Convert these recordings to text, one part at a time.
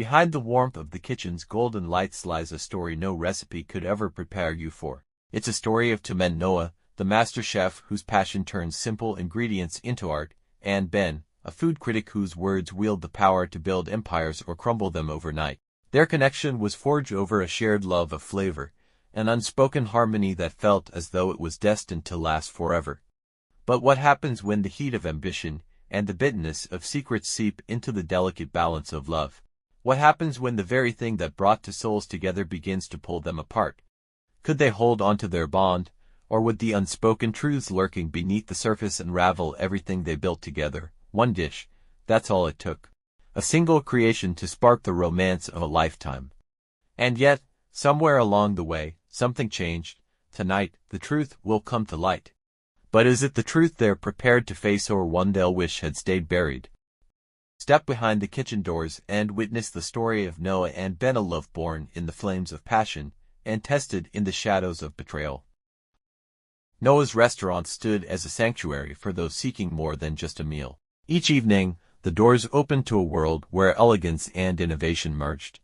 Behind the warmth of the kitchen's golden lights lies a story no recipe could ever prepare you for. It's a story of two men: Noah, the master chef whose passion turns simple ingredients into art, and Ben, a food critic whose words wield the power to build empires or crumble them overnight. Their connection was forged over a shared love of flavor, an unspoken harmony that felt as though it was destined to last forever. But what happens when the heat of ambition and the bitterness of secrets seep into the delicate balance of love? What happens when the very thing that brought two souls together begins to pull them apart? Could they hold on to their bond, or would the unspoken truths lurking beneath the surface unravel everything they built together? One dish, that's all it took. A single creation to spark the romance of a lifetime. And yet, somewhere along the way, something changed. Tonight, the truth will come to light. But is it the truth they're prepared to face, or one they'll wish had stayed buried? Step behind the kitchen doors and witness the story of Noah and Ben, a love born in the flames of passion and tested in the shadows of betrayal. Noah's restaurant stood as a sanctuary for those seeking more than just a meal. Each evening, the doors opened to a world where elegance and innovation merged.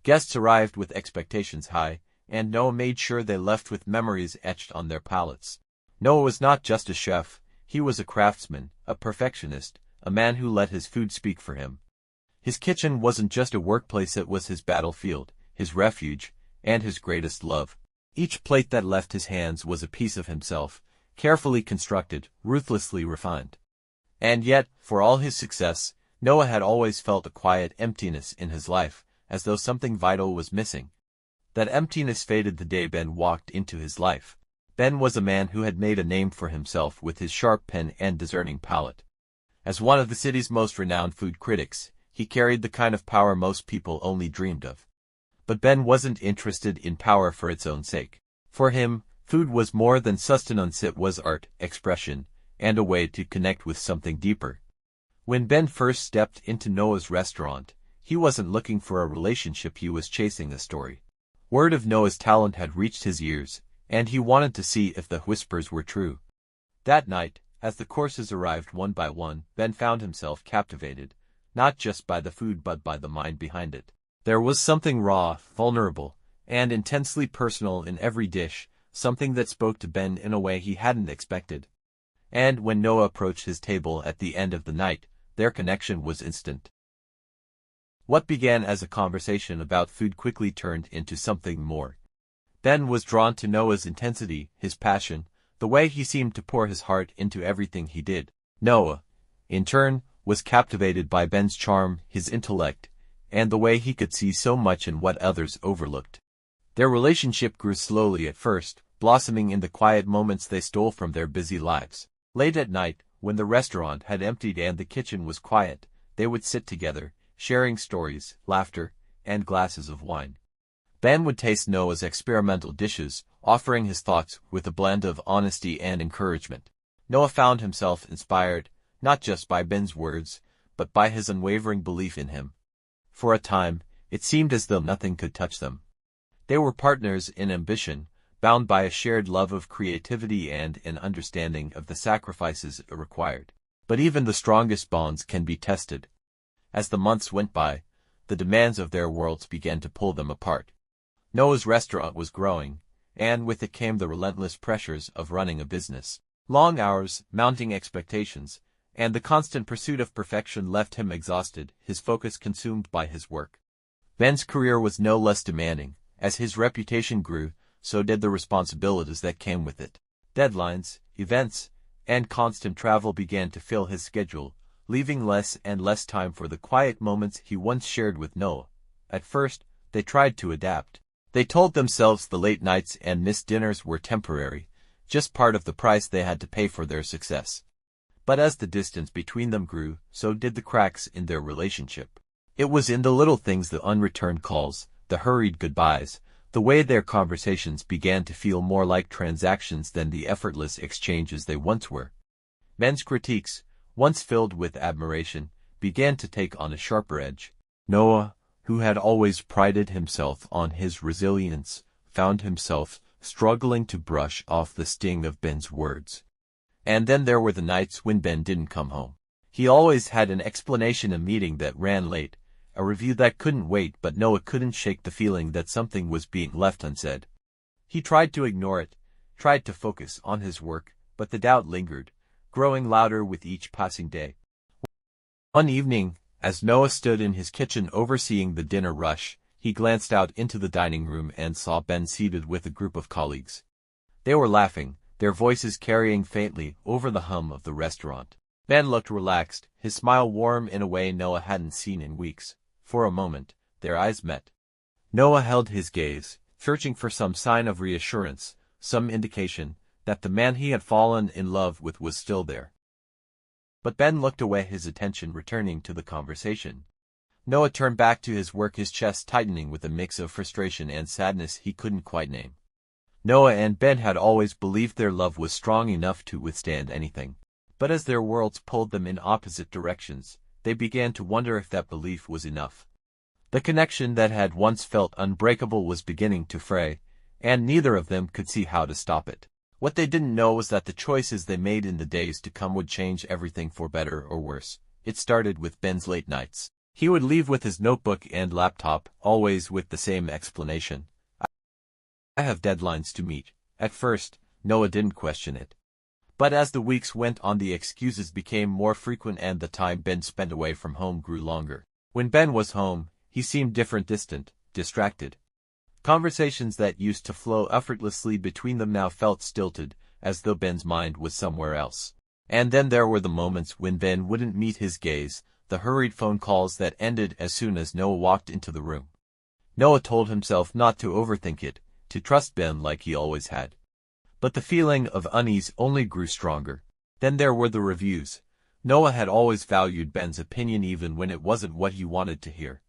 Guests arrived with expectations high, and Noah made sure they left with memories etched on their palates. Noah was not just a chef, he was a craftsman, a perfectionist, a man who let his food speak for him. His kitchen wasn't just a workplace, it was his battlefield, his refuge, and his greatest love. Each plate that left his hands was a piece of himself, carefully constructed, ruthlessly refined. And yet, for all his success, Noah had always felt a quiet emptiness in his life, as though something vital was missing. That emptiness faded the day Ben walked into his life. Ben was a man who had made a name for himself with his sharp pen and discerning palate. As one of the city's most renowned food critics, he carried the kind of power most people only dreamed of. But Ben wasn't interested in power for its own sake. For him, food was more than sustenance, it was art, expression, and a way to connect with something deeper. When Ben first stepped into Noah's restaurant, he wasn't looking for a relationship, he was chasing a story. Word of Noah's talent had reached his ears, and he wanted to see if the whispers were true. That night, as the courses arrived one by one, Ben found himself captivated, not just by the food but by the mind behind it. There was something raw, vulnerable, and intensely personal in every dish, something that spoke to Ben in a way he hadn't expected. And when Noah approached his table at the end of the night, their connection was instant. What began as a conversation about food quickly turned into something more. Ben was drawn to Noah's intensity, his passion, the way he seemed to pour his heart into everything he did. Noah, in turn, was captivated by Ben's charm, his intellect, and the way he could see so much in what others overlooked. Their relationship grew slowly at first, blossoming in the quiet moments they stole from their busy lives. Late at night, when the restaurant had emptied and the kitchen was quiet, they would sit together, sharing stories, laughter, and glasses of wine. Ben would taste Noah's experimental dishes, offering his thoughts with a blend of honesty and encouragement. Noah found himself inspired, not just by Ben's words, but by his unwavering belief in him. For a time, it seemed as though nothing could touch them. They were partners in ambition, bound by a shared love of creativity and an understanding of the sacrifices it required. But even the strongest bonds can be tested. As the months went by, the demands of their worlds began to pull them apart. Noah's restaurant was growing, and with it came the relentless pressures of running a business. Long hours, mounting expectations, and the constant pursuit of perfection left him exhausted, his focus consumed by his work. Ben's career was no less demanding. As his reputation grew, so did the responsibilities that came with it. Deadlines, events, and constant travel began to fill his schedule, leaving less and less time for the quiet moments he once shared with Noah. At first, they tried to adapt. They told themselves the late nights and missed dinners were temporary, just part of the price they had to pay for their success. But as the distance between them grew, so did the cracks in their relationship. It was in the little things, the unreturned calls, the hurried goodbyes, the way their conversations began to feel more like transactions than the effortless exchanges they once were. Ben's critiques, once filled with admiration, began to take on a sharper edge. Noah, who had always prided himself on his resilience, found himself struggling to brush off the sting of Ben's words. And then there were the nights when Ben didn't come home. He always had an explanation, a meeting that ran late, a review that couldn't wait, but Noah couldn't shake the feeling that something was being left unsaid. He tried to ignore it, tried to focus on his work, but the doubt lingered, growing louder with each passing day. One evening, as Noah stood in his kitchen overseeing the dinner rush, he glanced out into the dining room and saw Ben seated with a group of colleagues. They were laughing, their voices carrying faintly over the hum of the restaurant. Ben looked relaxed, his smile warm in a way Noah hadn't seen in weeks. For a moment, their eyes met. Noah held his gaze, searching for some sign of reassurance, some indication that the man he had fallen in love with was still there. But Ben looked away, his attention returning to the conversation. Noah turned back to his work, his chest tightening with a mix of frustration and sadness he couldn't quite name. Noah and Ben had always believed their love was strong enough to withstand anything. But as their worlds pulled them in opposite directions, they began to wonder if that belief was enough. The connection that had once felt unbreakable was beginning to fray, and neither of them could see how to stop it. What they didn't know was that the choices they made in the days to come would change everything for better or worse. It started with Ben's late nights. He would leave with his notebook and laptop, always with the same explanation. "I have deadlines to meet." At first, Noah didn't question it. But as the weeks went on, the excuses became more frequent and the time Ben spent away from home grew longer. When Ben was home, he seemed different, distant, distracted. Conversations that used to flow effortlessly between them now felt stilted, as though Ben's mind was somewhere else. And then there were the moments when Ben wouldn't meet his gaze, the hurried phone calls that ended as soon as Noah walked into the room. Noah told himself not to overthink it, to trust Ben like he always had. But the feeling of unease only grew stronger. Then there were the reviews. Noah had always valued Ben's opinion even when it wasn't what he wanted to hear.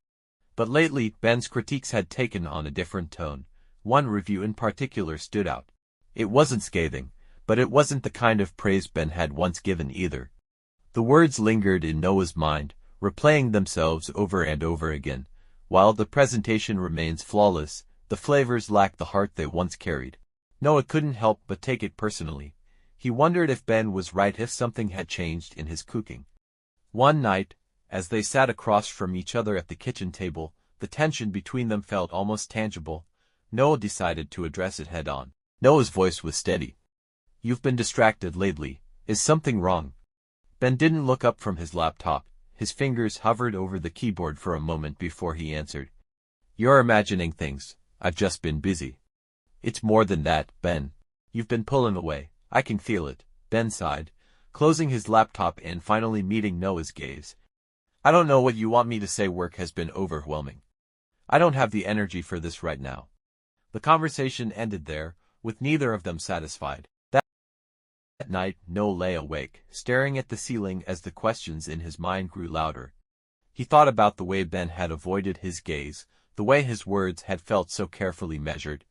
But lately, Ben's critiques had taken on a different tone. One review in particular stood out. It wasn't scathing, but it wasn't the kind of praise Ben had once given either. The words lingered in Noah's mind, replaying themselves over and over again. While the presentation remains flawless, the flavors lack the heart they once carried. Noah couldn't help but take it personally. He wondered if Ben was right, if something had changed in his cooking. One night, as they sat across from each other at the kitchen table, the tension between them felt almost tangible. Noah decided to address it head-on. Noah's voice was steady. "You've been distracted lately. Is something wrong?" Ben didn't look up from his laptop. His fingers hovered over the keyboard for a moment before he answered. "You're imagining things. I've just been busy." "It's more than that, Ben. You've been pulling away. I can feel it." Ben sighed, closing his laptop and finally meeting Noah's gaze. "I don't know what you want me to say. Work has been overwhelming. I don't have the energy for this right now." The conversation ended there, with neither of them satisfied. That night, Noah lay awake, staring at the ceiling as the questions in his mind grew louder. He thought about the way Ben had avoided his gaze, the way his words had felt so carefully measured.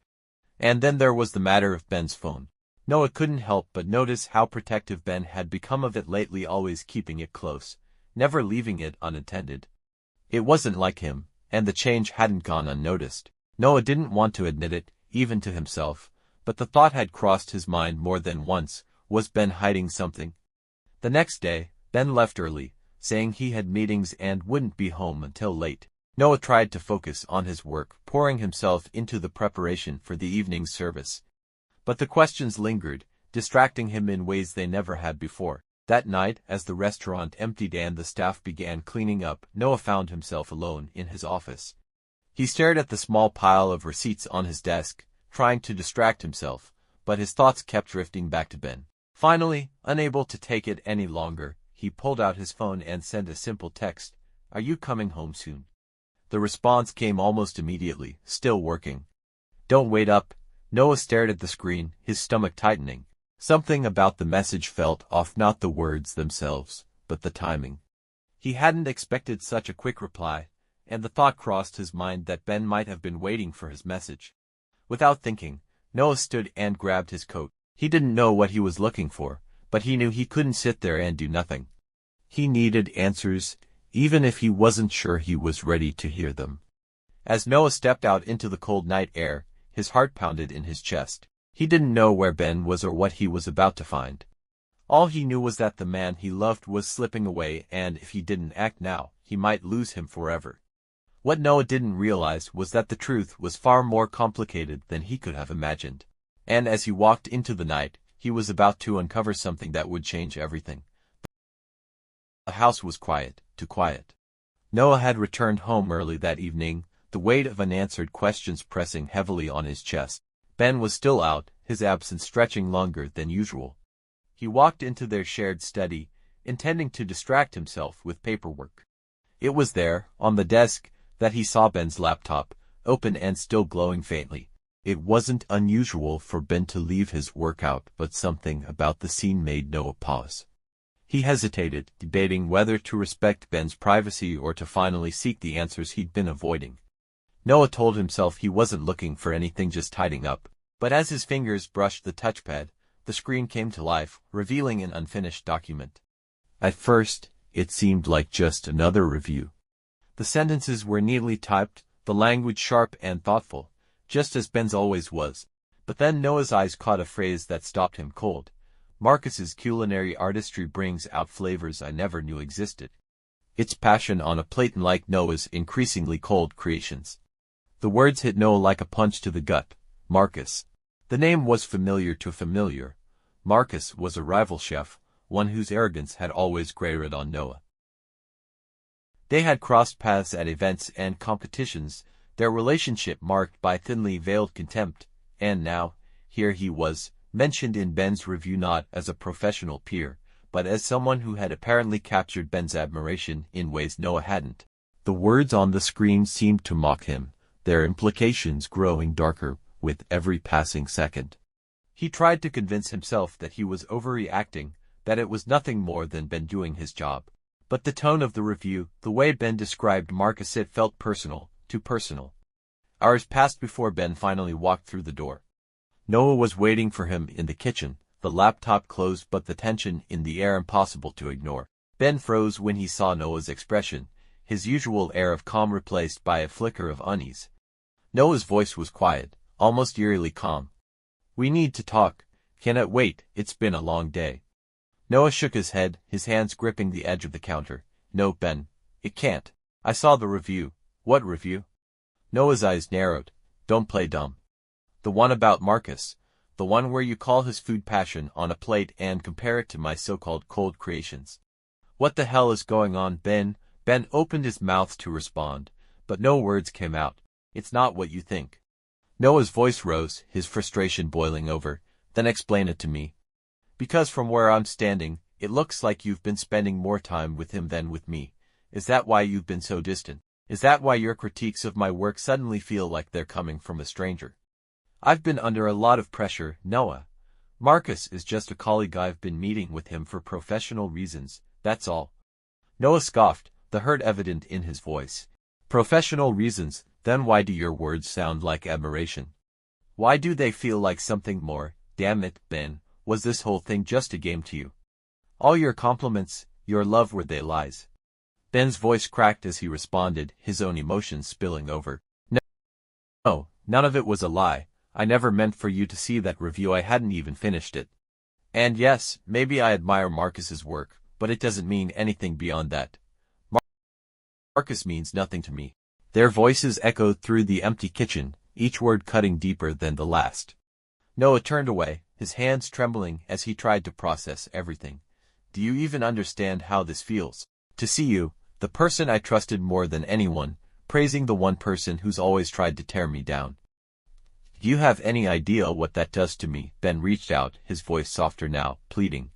And then there was the matter of Ben's phone. Noah couldn't help but notice how protective Ben had become of it lately, always keeping it close, never leaving it unattended. It wasn't like him, and the change hadn't gone unnoticed. Noah didn't want to admit it, even to himself, but the thought had crossed his mind more than once. Was Ben hiding something? The next day, Ben left early, saying he had meetings and wouldn't be home until late. Noah tried to focus on his work, pouring himself into the preparation for the evening's service. But the questions lingered, distracting him in ways they never had before. That night, as the restaurant emptied and the staff began cleaning up, Noah found himself alone in his office. He stared at the small pile of receipts on his desk, trying to distract himself, but his thoughts kept drifting back to Ben. Finally, unable to take it any longer, he pulled out his phone and sent a simple text. "Are you coming home soon?" The response came almost immediately. "Still working." "Don't wait up." Noah stared at the screen, his stomach tightening. Something about the message felt off, not the words themselves, but the timing. He hadn't expected such a quick reply, and the thought crossed his mind that Ben might have been waiting for his message. Without thinking, Noah stood and grabbed his coat. He didn't know what he was looking for, but he knew he couldn't sit there and do nothing. He needed answers, even if he wasn't sure he was ready to hear them. As Noah stepped out into the cold night air, his heart pounded in his chest. He didn't know where Ben was or what he was about to find. All he knew was that the man he loved was slipping away, and if he didn't act now, he might lose him forever. What Noah didn't realize was that the truth was far more complicated than he could have imagined. And as he walked into the night, he was about to uncover something that would change everything. The house was quiet, too quiet. Noah had returned home early that evening, the weight of unanswered questions pressing heavily on his chest. Ben was still out, his absence stretching longer than usual. He walked into their shared study, intending to distract himself with paperwork. It was there, on the desk, that he saw Ben's laptop, open and still glowing faintly. It wasn't unusual for Ben to leave his work out, but something about the scene made Noah pause. He hesitated, debating whether to respect Ben's privacy or to finally seek the answers he'd been avoiding. Noah told himself he wasn't looking for anything, just tidying up. But as his fingers brushed the touchpad, the screen came to life, revealing an unfinished document. At first, it seemed like just another review. The sentences were neatly typed, the language sharp and thoughtful, just as Ben's always was. But then Noah's eyes caught a phrase that stopped him cold. Marcus's culinary artistry brings out flavors I never knew existed. Its passion on a plate, like Noah's increasingly cold creations. The words hit Noah like a punch to the gut. Marcus. The name was familiar to familiar. Marcus was a rival chef, one whose arrogance had always grated on Noah. They had crossed paths at events and competitions, their relationship marked by thinly veiled contempt, and now, here he was, mentioned in Ben's review not as a professional peer, but as someone who had apparently captured Ben's admiration in ways Noah hadn't. The words on the screen seemed to mock him, their implications growing darker with every passing second. He tried to convince himself that he was overreacting, that it was nothing more than Ben doing his job. But the tone of the review, the way Ben described Marcus, it felt personal, too personal. Hours passed before Ben finally walked through the door. Noah was waiting for him in the kitchen, the laptop closed but the tension in the air impossible to ignore. Ben froze when he saw Noah's expression, his usual air of calm replaced by a flicker of unease. Noah's voice was quiet, almost eerily calm. "We need to talk. Can it wait? It's been a long day." Noah shook his head, his hands gripping the edge of the counter. "No, Ben. It can't. I saw the review." "What review?" Noah's eyes narrowed. "Don't play dumb. The one about Marcus. The one where you call his food passion on a plate and compare it to my so-called cold creations." "What the hell is going on, Ben?" Ben opened his mouth to respond, but no words came out. "It's not what you think." Noah's voice rose, his frustration boiling over. "Then explain it to me. Because from where I'm standing, it looks like you've been spending more time with him than with me. Is that why you've been so distant? Is that why your critiques of my work suddenly feel like they're coming from a stranger?" "I've been under a lot of pressure, Noah. Marcus is just a colleague. I've been meeting with him for professional reasons, that's all." Noah scoffed, the hurt evident in his voice. "Professional reasons? Then why do your words sound like admiration? Why do they feel like something more? Damn it, Ben. Was this whole thing just a game to you? All your compliments, your love, were they lies?" Ben's voice cracked as he responded, his own emotions spilling over. No, none of it was a lie. I never meant for you to see that review. I hadn't even finished it. And yes, maybe I admire Marcus's work, but it doesn't mean anything beyond that. Marcus means nothing to me." Their voices echoed through the empty kitchen, each word cutting deeper than the last. Noah turned away, his hands trembling as he tried to process everything. "Do you even understand how this feels? To see you, the person I trusted more than anyone, praising the one person who's always tried to tear me down. Do you have any idea what that does to me?" Ben reached out, his voice softer now, pleading.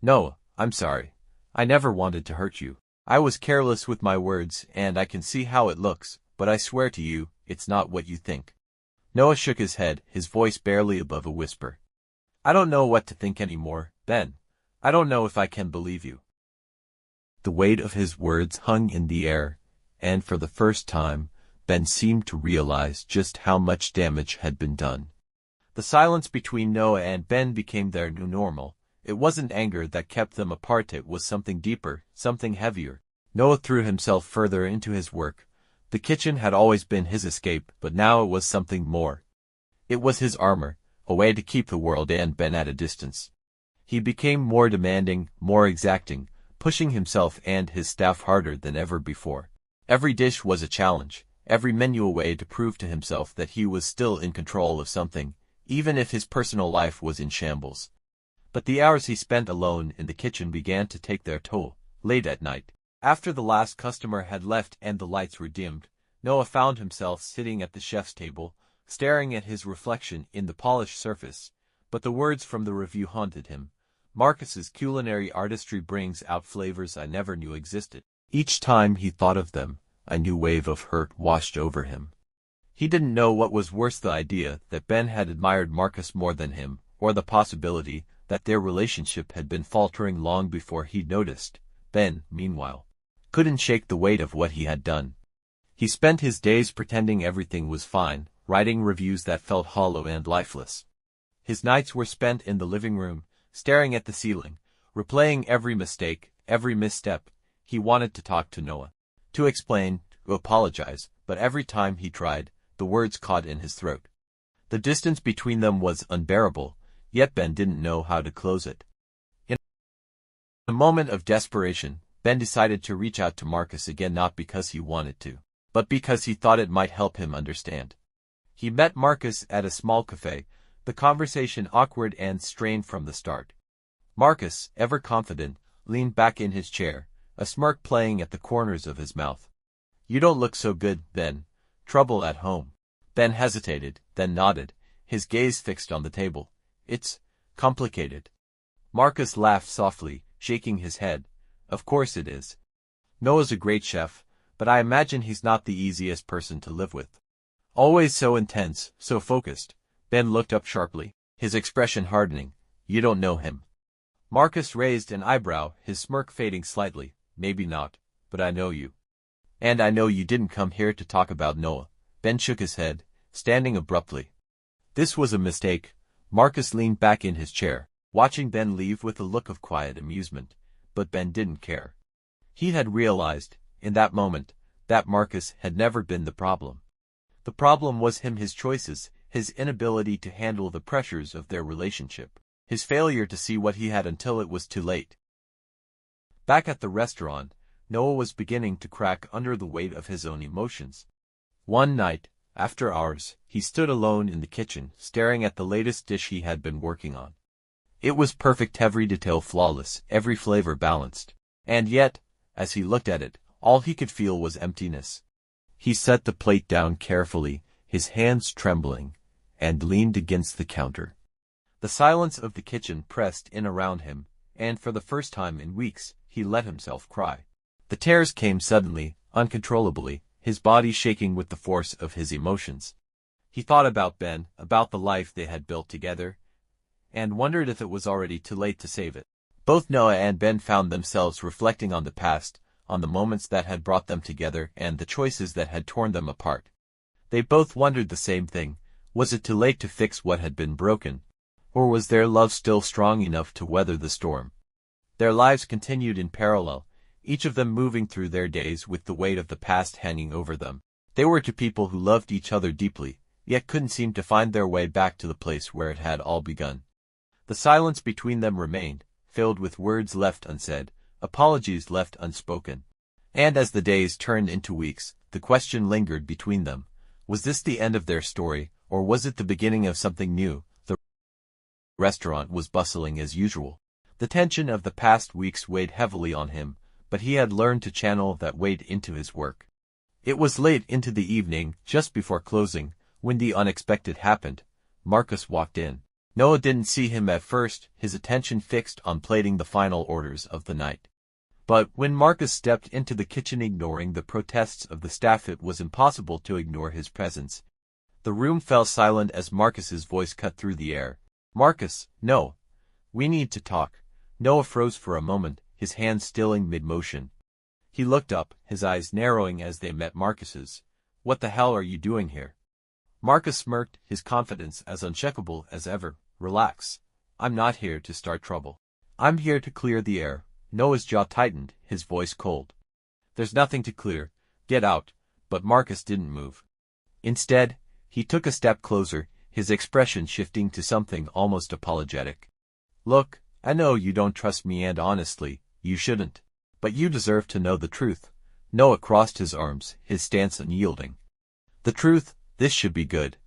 "Noah, I'm sorry. I never wanted to hurt you. I was careless with my words, and I can see how it looks, but I swear to you, it's not what you think." Noah shook his head, his voice barely above a whisper. "I don't know what to think anymore, Ben. I don't know if I can believe you." The weight of his words hung in the air, and for the first time, Ben seemed to realize just how much damage had been done. The silence between Noah and Ben became their new normal. It wasn't anger that kept them apart, it was something deeper, something heavier. Noah threw himself further into his work. The kitchen had always been his escape, but now it was something more. It was his armor, a way to keep the world and Ben at a distance. He became more demanding, more exacting, pushing himself and his staff harder than ever before. Every dish was a challenge, every menu a way to prove to himself that he was still in control of something, even if his personal life was in shambles. But the hours he spent alone in the kitchen began to take their toll. Late at night, after the last customer had left and the lights were dimmed, Noah found himself sitting at the chef's table, staring at his reflection in the polished surface. But the words from the review haunted him. Marcus's culinary artistry brings out flavors I never knew existed. Each time he thought of them, a new wave of hurt washed over him. He didn't know what was worse, the idea that Ben had admired Marcus more than him, or the possibility that their relationship had been faltering long before he'd noticed. Ben, meanwhile, couldn't shake the weight of what he had done. He spent his days pretending everything was fine, writing reviews that felt hollow and lifeless. His nights were spent in the living room, staring at the ceiling, replaying every mistake, every misstep. He wanted to talk to Noah, to explain, to apologize, but every time he tried, the words caught in his throat. The distance between them was unbearable, yet Ben didn't know how to close it. In a moment of desperation, Ben decided to reach out to Marcus again, not because he wanted to, but because he thought it might help him understand. He met Marcus at a small cafe, the conversation awkward and strained from the start. Marcus, ever confident, leaned back in his chair, a smirk playing at the corners of his mouth. "You don't look so good, Ben. Trouble at home?" Ben hesitated, then nodded, his gaze fixed on the table. "It's complicated." Marcus laughed softly, shaking his head. "Of course it is. Noah's a great chef, but I imagine he's not the easiest person to live with. Always so intense, so focused." Ben looked up sharply, his expression hardening. "You don't know him." Marcus raised an eyebrow, his smirk fading slightly. "Maybe not, but I know you. And I know you didn't come here to talk about Noah." Ben shook his head, standing abruptly. This was a mistake. Marcus leaned back in his chair, watching Ben leave with a look of quiet amusement. But Ben didn't care. He had realized, in that moment, that Marcus had never been the problem. The problem was him, his choices, his inability to handle the pressures of their relationship, his failure to see what he had until it was too late. Back at the restaurant, Noah was beginning to crack under the weight of his own emotions. One night, after hours, he stood alone in the kitchen, staring at the latest dish he had been working on. It was perfect, every detail flawless, every flavor balanced. And yet, as he looked at it, all he could feel was emptiness. He set the plate down carefully, his hands trembling, and leaned against the counter. The silence of the kitchen pressed in around him, and for the first time in weeks, he let himself cry. The tears came suddenly, uncontrollably, his body shaking with the force of his emotions. He thought about Ben, about the life they had built together, and wondered if it was already too late to save it. Both Noah and Ben found themselves reflecting on the past, on the moments that had brought them together and the choices that had torn them apart. They both wondered the same thing. Was it too late to fix what had been broken? Or was their love still strong enough to weather the storm? Their lives continued in parallel, each of them moving through their days with the weight of the past hanging over them. They were two people who loved each other deeply, yet couldn't seem to find their way back to the place where it had all begun. The silence between them remained, filled with words left unsaid, apologies left unspoken. And as the days turned into weeks, the question lingered between them. Was this the end of their story, or was it the beginning of something new? The restaurant was bustling as usual. The tension of the past weeks weighed heavily on him, but he had learned to channel that weight into his work. It was late into the evening, just before closing, when the unexpected happened. Marcus walked in. Noah didn't see him at first, his attention fixed on plating the final orders of the night. But when Marcus stepped into the kitchen, ignoring the protests of the staff, it was impossible to ignore his presence. The room fell silent as Marcus's voice cut through the air. "Marcus, no. We need to talk." Noah froze for a moment, his hands stilling mid-motion. He looked up, his eyes narrowing as they met Marcus's. "What the hell are you doing here?" Marcus smirked, his confidence as unshakable as ever. "Relax. I'm not here to start trouble. I'm here to clear the air." Noah's jaw tightened, his voice cold. "There's nothing to clear. Get out." But Marcus didn't move. Instead, he took a step closer, his expression shifting to something almost apologetic. "Look, I know you don't trust me, and honestly, you shouldn't. But you deserve to know the truth. Noah crossed his arms, his stance unyielding. The truth, this should be good.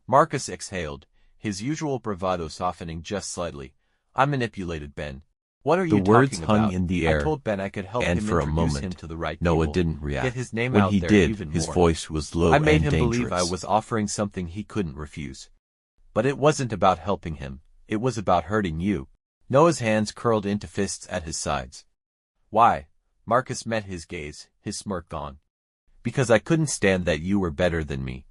Marcus exhaled, his usual bravado softening just slightly. I manipulated Ben. What are you talking about? The words hung in the air, I told Ben I could help and him for a introduce moment, him to the right Noah people, didn't react. get his name When out he there did, even his more. voice was low I and made him dangerous. believe I was offering something he couldn't refuse. But it wasn't about helping him, it was about hurting you. Noah's hands curled into fists at his sides. Why? Marcus met his gaze, his smirk gone. Because I couldn't stand that you were better than me.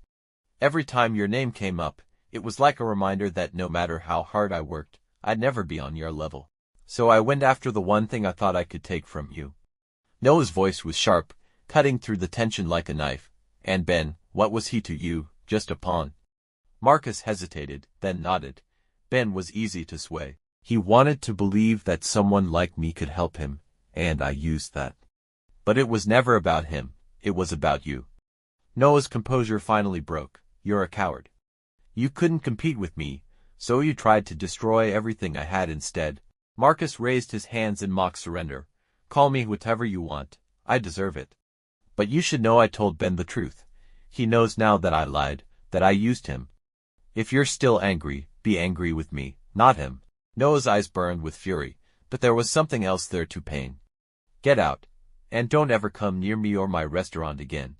Every time your name came up, it was like a reminder that no matter how hard I worked, I'd never be on your level. So I went after the one thing I thought I could take from you. Noah's voice was sharp, cutting through the tension like a knife. And Ben, what was he to you? Just a pawn. Marcus hesitated, then nodded. Ben was easy to sway. He wanted to believe that someone like me could help him, and I used that. But it was never about him, it was about you. Noah's composure finally broke. You're a coward. You couldn't compete with me, so you tried to destroy everything I had instead. Marcus raised his hands in mock surrender. Call me whatever you want, I deserve it. But you should know I told Ben the truth. He knows now that I lied, that I used him. If you're still angry, be angry with me, not him. Noah's eyes burned with fury, but there was something else there too. Pain. Get out, and don't ever come near me or my restaurant again.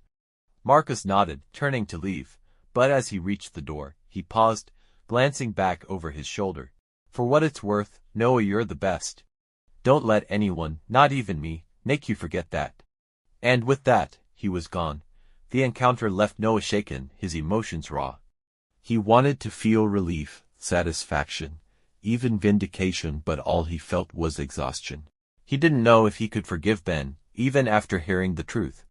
Marcus nodded, turning to leave, but as he reached the door, he paused, glancing back over his shoulder. For what it's worth, Noah, you're the best. Don't let anyone, not even me, make you forget that. And with that, he was gone. The encounter left Noah shaken, his emotions raw. He wanted to feel relief, satisfaction, even vindication, but all he felt was exhaustion. He didn't know if he could forgive Ben, even after hearing the truth.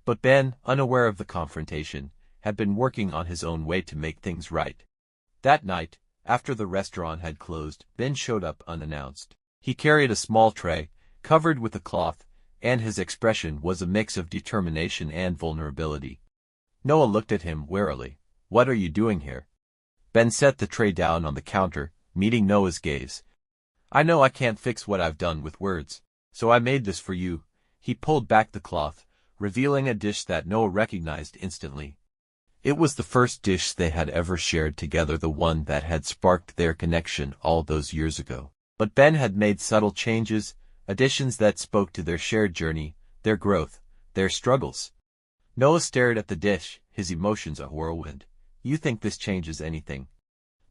But Ben, unaware of the confrontation, had been working on his own way to make things right. That night, after the restaurant had closed, Ben showed up unannounced. He carried a small tray, covered with a cloth, and his expression was a mix of determination and vulnerability. Noah looked at him warily. What are you doing here? Ben set the tray down on the counter, meeting Noah's gaze. I know I can't fix what I've done with words, so I made this for you. He pulled back the cloth, revealing a dish that Noah recognized instantly. It was the first dish they had ever shared together, the one that had sparked their connection all those years ago. But Ben had made subtle changes, additions that spoke to their shared journey, their growth, their struggles. Noah stared at the dish, his emotions a whirlwind. You think this changes anything?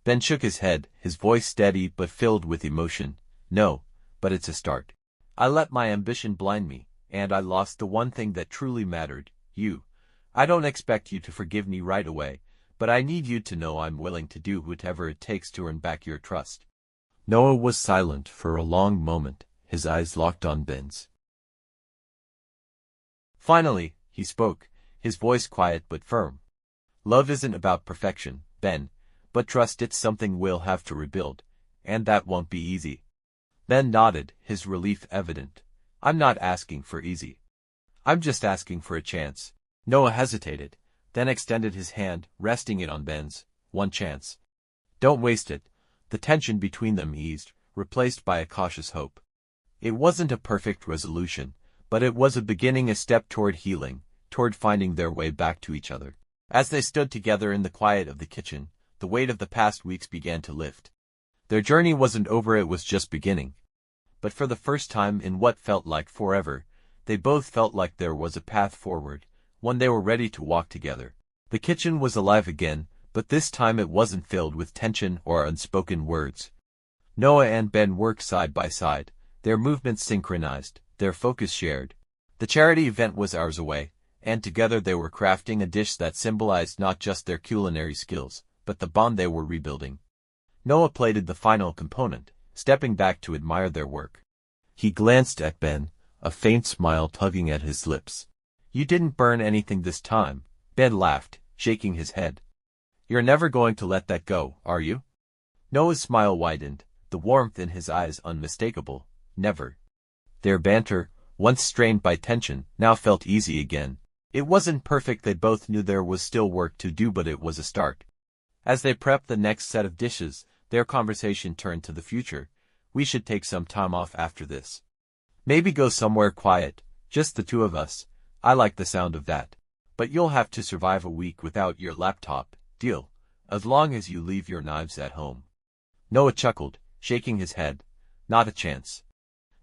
Ben shook his head, his voice steady but filled with emotion. No, but it's a start. I let my ambition blind me, and I lost the one thing that truly mattered, you. I don't expect you to forgive me right away, but I need you to know I'm willing to do whatever it takes to earn back your trust. Noah was silent for a long moment, his eyes locked on Ben's. Finally, he spoke, his voice quiet but firm. Love isn't about perfection, Ben, but trust it's something we'll have to rebuild, and that won't be easy. Ben nodded, his relief evident. I'm not asking for easy. I'm just asking for a chance. Noah hesitated, then extended his hand, resting it on Ben's. One chance. Don't waste it. The tension between them eased, replaced by a cautious hope. It wasn't a perfect resolution, but it was a beginning, a step toward healing, toward finding their way back to each other. As they stood together in the quiet of the kitchen, the weight of the past weeks began to lift. Their journey wasn't over, it was just beginning. But for the first time in what felt like forever, they both felt like there was a path forward, one they were ready to walk together. The kitchen was alive again, but this time it wasn't filled with tension or unspoken words. Noah and Ben worked side by side, their movements synchronized, their focus shared. The charity event was hours away, and together they were crafting a dish that symbolized not just their culinary skills, but the bond they were rebuilding. Noah plated the final component, stepping back to admire their work. He glanced at Ben, a faint smile tugging at his lips. You didn't burn anything this time, Ben laughed, shaking his head. You're never going to let that go, are you? Noah's smile widened, the warmth in his eyes unmistakable. Never. Their banter, once strained by tension, now felt easy again. It wasn't perfect, they both knew there was still work to do, but it was a start. As they prepped the next set of dishes, their conversation turned to the future. We should take some time off after this. Maybe go somewhere quiet, just the two of us. I like the sound of that. But you'll have to survive a week without your laptop, deal, as long as you leave your knives at home. Noah chuckled, shaking his head. Not a chance.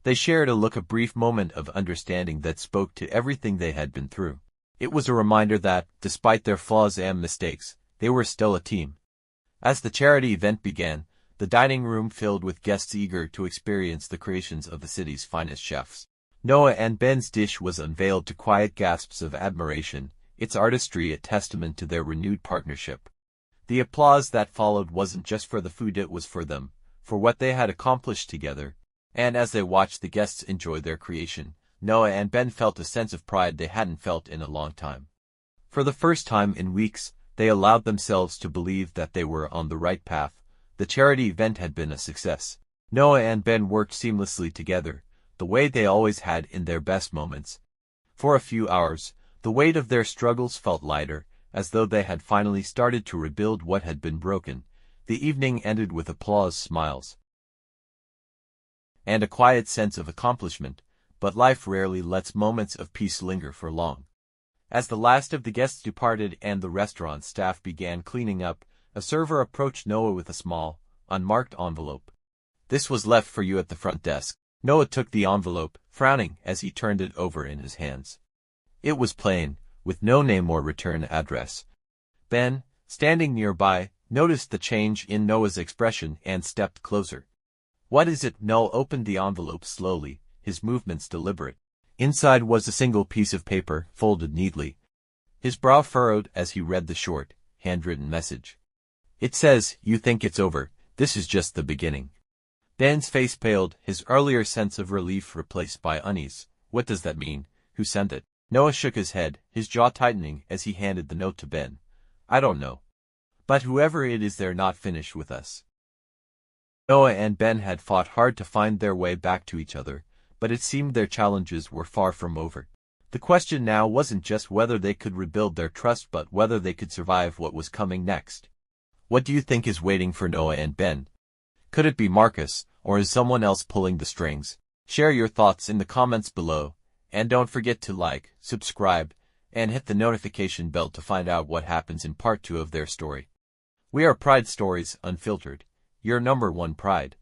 They shared a brief moment of understanding that spoke to everything they had been through. It was a reminder that, despite their flaws and mistakes, they were still a team. As the charity event began, the dining room filled with guests eager to experience the creations of the city's finest chefs. Noah and Ben's dish was unveiled to quiet gasps of admiration, its artistry a testament to their renewed partnership. The applause that followed wasn't just for the food, it was for them, for what they had accomplished together. And as they watched the guests enjoy their creation, Noah and Ben felt a sense of pride they hadn't felt in a long time. For the first time in weeks, they allowed themselves to believe that they were on the right path. The charity event had been a success. Noah and Ben worked seamlessly together, the way they always had in their best moments. For a few hours, the weight of their struggles felt lighter, as though they had finally started to rebuild what had been broken. The evening ended with applause, smiles, and a quiet sense of accomplishment, but life rarely lets moments of peace linger for long. As the last of the guests departed and the restaurant staff began cleaning up, a server approached Noah with a small, unmarked envelope. This was left for you at the front desk. Noah took the envelope, frowning as he turned it over in his hands. It was plain, with no name or return address. Ben, standing nearby, noticed the change in Noah's expression and stepped closer. What is it? Noah opened the envelope slowly, his movements deliberate. Inside was a single piece of paper, folded neatly. His brow furrowed as he read the short, handwritten message. It says, "You think it's over, this is just the beginning." Ben's face paled, his earlier sense of relief replaced by unease. What does that mean? Who sent it? Noah shook his head, his jaw tightening as he handed the note to Ben. I don't know. But whoever it is, they're not finished with us. Noah and Ben had fought hard to find their way back to each other, but it seemed their challenges were far from over. The question now wasn't just whether they could rebuild their trust, but whether they could survive what was coming next. What do you think is waiting for Noah and Ben? Could it be Marcus, or is someone else pulling the strings? Share your thoughts in the comments below, and don't forget to like, subscribe, and hit the notification bell to find out what happens in part 2 of their story. We are Pride Stories Unfiltered, your #1 pride.